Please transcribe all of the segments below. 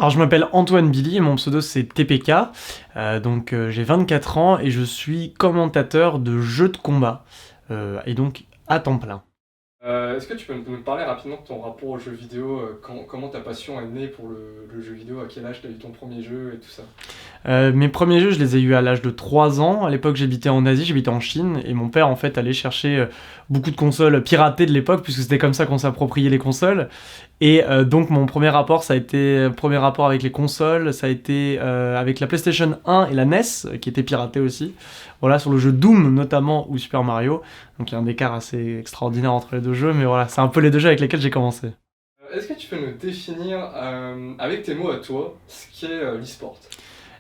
Alors je m'appelle Antoine Billy et mon pseudo c'est TPK, j'ai 24 ans et je suis commentateur de jeux de combat, et donc à temps plein. Est-ce que tu peux nous parler rapidement de ton rapport aux jeux vidéo, comment ta passion est née pour le jeu vidéo, à quel âge tu as eu ton premier jeu et tout ça? Mes premiers jeux je les ai eus à l'âge de 3 ans, à l'époque j'habitais en Asie, j'habitais en Chine, et mon père en fait allait chercher beaucoup de consoles piratées de l'époque, puisque c'était comme ça qu'on s'appropriait les consoles, et donc mon premier rapport avec les consoles, ça a été avec la PlayStation 1 et la NES, qui étaient piratées aussi, voilà, sur le jeu Doom notamment, ou Super Mario, donc il y a un écart assez extraordinaire entre les deux jeux, mais voilà, c'est un peu les deux jeux avec lesquels j'ai commencé. Est-ce que tu peux nous définir, avec tes mots à toi, ce qu'est l'e-sport?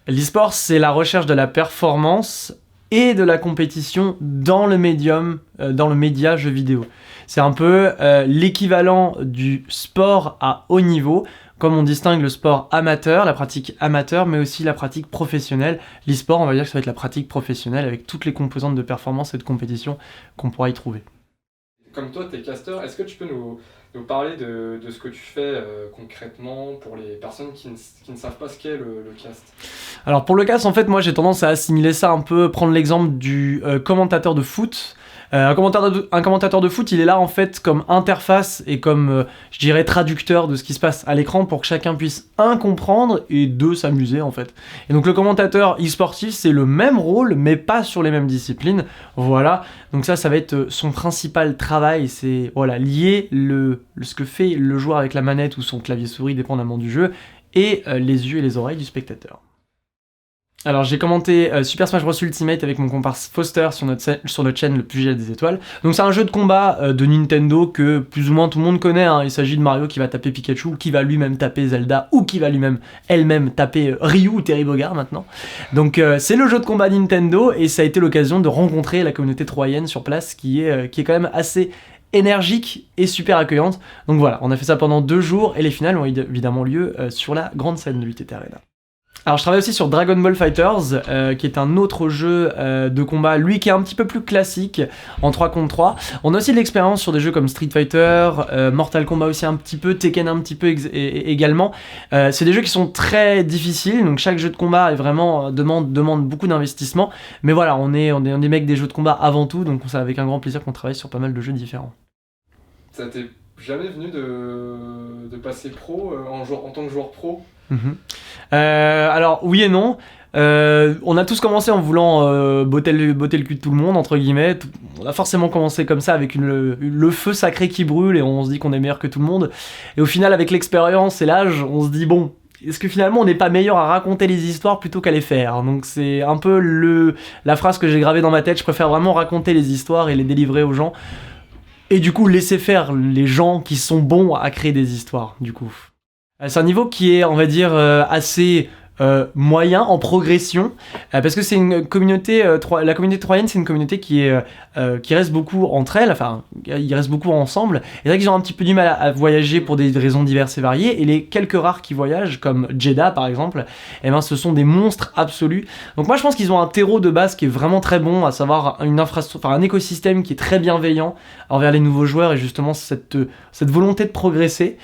L'e-sport, c'est la recherche de la performance et de la compétition dans le médium, dans le média jeu vidéo. C'est un peu l'équivalent du sport à haut niveau, comme on distingue le sport amateur, la pratique amateur, mais aussi la pratique professionnelle. L'e-sport, on va dire que ça va être la pratique professionnelle avec toutes les composantes de performance et de compétition qu'on pourra y trouver. Comme toi, tu es casteur, est-ce que tu peux nous parler de ce que tu fais concrètement pour les personnes qui ne savent pas ce qu'est le cast? Alors pour le cast, en fait, moi j'ai tendance à assimiler ça un peu, prendre l'exemple du commentateur de foot. Un commentateur de foot, il est là en fait comme interface et comme, je dirais, traducteur de ce qui se passe à l'écran pour que chacun puisse, un, comprendre et deux, s'amuser en fait. Et donc le commentateur e-sportif, c'est le même rôle, mais pas sur les mêmes disciplines. Voilà, donc ça va être son principal travail, c'est voilà, lier ce que fait le joueur avec la manette ou son clavier souris, dépendamment du jeu, et les yeux et les oreilles du spectateur. Alors j'ai commenté Super Smash Bros Ultimate avec mon comparse Foster sur notre chaîne Le Pugilat des Étoiles. Donc c'est un jeu de combat de Nintendo que plus ou moins tout le monde connaît, hein. Il s'agit de Mario qui va taper Pikachu, qui va lui-même taper Zelda, ou qui va elle-même taper Ryu ou Terry Bogard maintenant. Donc c'est le jeu de combat Nintendo, et ça a été l'occasion de rencontrer la communauté troyenne sur place qui est quand même assez énergique et super accueillante. Donc voilà, on a fait ça pendant 2 jours, et les finales ont évidemment lieu sur la grande scène de l'UTT Arena. Alors je travaille aussi sur Dragon Ball Fighters, qui est un autre jeu de combat, lui qui est un petit peu plus classique, en 3 contre 3. On a aussi de l'expérience sur des jeux comme Street Fighter, Mortal Kombat aussi un petit peu, Tekken un petit peu également. C'est des jeux qui sont très difficiles, donc chaque jeu de combat est vraiment, demande beaucoup d'investissement. Mais voilà, on est des mecs des jeux de combat avant tout, donc c'est avec un grand plaisir qu'on travaille sur pas mal de jeux différents. Ça t'est jamais venu de passer pro en tant que joueur pro? Mhm. Alors oui et non. On a tous commencé en voulant botter le cul de tout le monde, entre guillemets. On a forcément commencé comme ça avec le feu sacré qui brûle, et on se dit qu'on est meilleur que tout le monde. Et au final, avec l'expérience et l'âge, on se dit bon, est-ce que finalement on n'est pas meilleur à raconter les histoires plutôt qu'à les faire? Donc c'est un peu la phrase que j'ai gravée dans ma tête. Je préfère vraiment raconter les histoires et les délivrer aux gens. Et du coup, laisser faire les gens qui sont bons à créer des histoires, du coup. C'est un niveau qui est, on va dire, assez moyen, en progression, parce que c'est une communauté, la communauté troyenne, c'est une communauté qui reste beaucoup entre elles, enfin, ils restent beaucoup ensemble, et c'est vrai qu'ils ont un petit peu du mal à voyager pour des raisons diverses et variées, et les quelques rares qui voyagent, comme Jeddah par exemple, eh ben, ce sont des monstres absolus. Donc moi je pense qu'ils ont un terreau de base qui est vraiment très bon, à savoir un écosystème qui est très bienveillant envers les nouveaux joueurs, et justement cette volonté de progresser.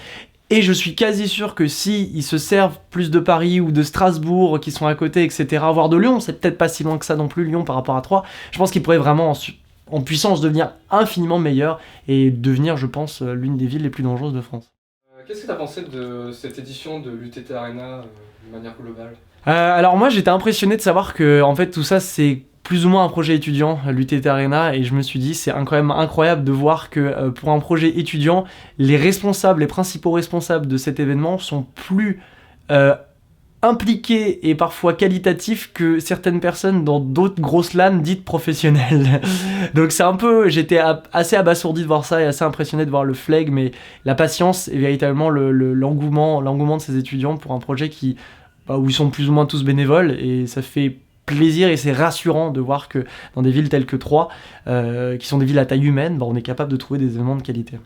Et je suis quasi sûr que si ils se servent plus de Paris ou de Strasbourg qui sont à côté, etc., voire de Lyon, c'est peut-être pas si loin que ça non plus, Lyon par rapport à Troyes, je pense qu'ils pourraient vraiment en puissance devenir infiniment meilleurs et devenir, je pense, l'une des villes les plus dangereuses de France. Qu'est-ce que tu as pensé de cette édition de l'UTT Arena de manière globale? Alors moi j'étais impressionné de savoir que en fait tout ça c'est plus ou moins un projet étudiant, l'UTT Arena, et je me suis dit c'est quand même incroyable de voir que pour un projet étudiant, les principaux responsables de cet événement sont plus impliqués et parfois qualitatifs que certaines personnes dans d'autres grosses LAN dites professionnelles. Donc c'est un peu, j'étais assez abasourdi de voir ça et assez impressionné de voir le flegme et la patience et véritablement l'engouement de ces étudiants pour un projet où ils sont plus ou moins tous bénévoles, et ça fait plaisir et c'est rassurant de voir que dans des villes telles que Troyes, qui sont des villes à taille humaine, on est capable de trouver des événements de qualité.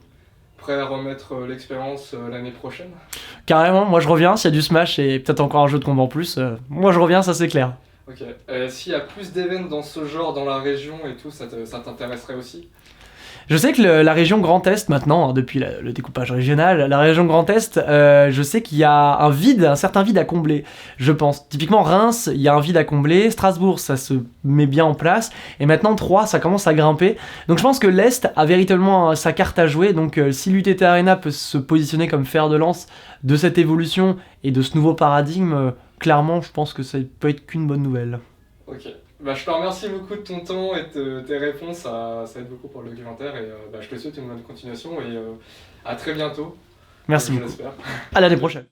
Prêt à remettre l'expérience l'année prochaine? Carrément, moi je reviens, s'il y a du Smash et peut-être encore un jeu de combat en plus, moi je reviens, ça c'est clair. Ok. S'il y a plus d'événements dans ce genre dans la région et tout, ça t'intéresserait aussi? Je sais que la région Grand Est maintenant, hein, depuis le découpage régional, la région Grand Est, je sais qu'il y a un certain vide à combler, je pense. Typiquement Reims, il y a un vide à combler, Strasbourg, ça se met bien en place, et maintenant Troyes, ça commence à grimper. Donc je pense que l'Est a véritablement sa carte à jouer, donc si l'UTT Arena peut se positionner comme fer de lance de cette évolution et de ce nouveau paradigme, clairement, je pense que ça peut être qu'une bonne nouvelle. Ok. Bah, je te remercie beaucoup de ton temps et de tes réponses, ça aide beaucoup pour le documentaire et bah, je te souhaite une bonne continuation et à très bientôt, Merci je beaucoup. l'espère. À l'année prochaine.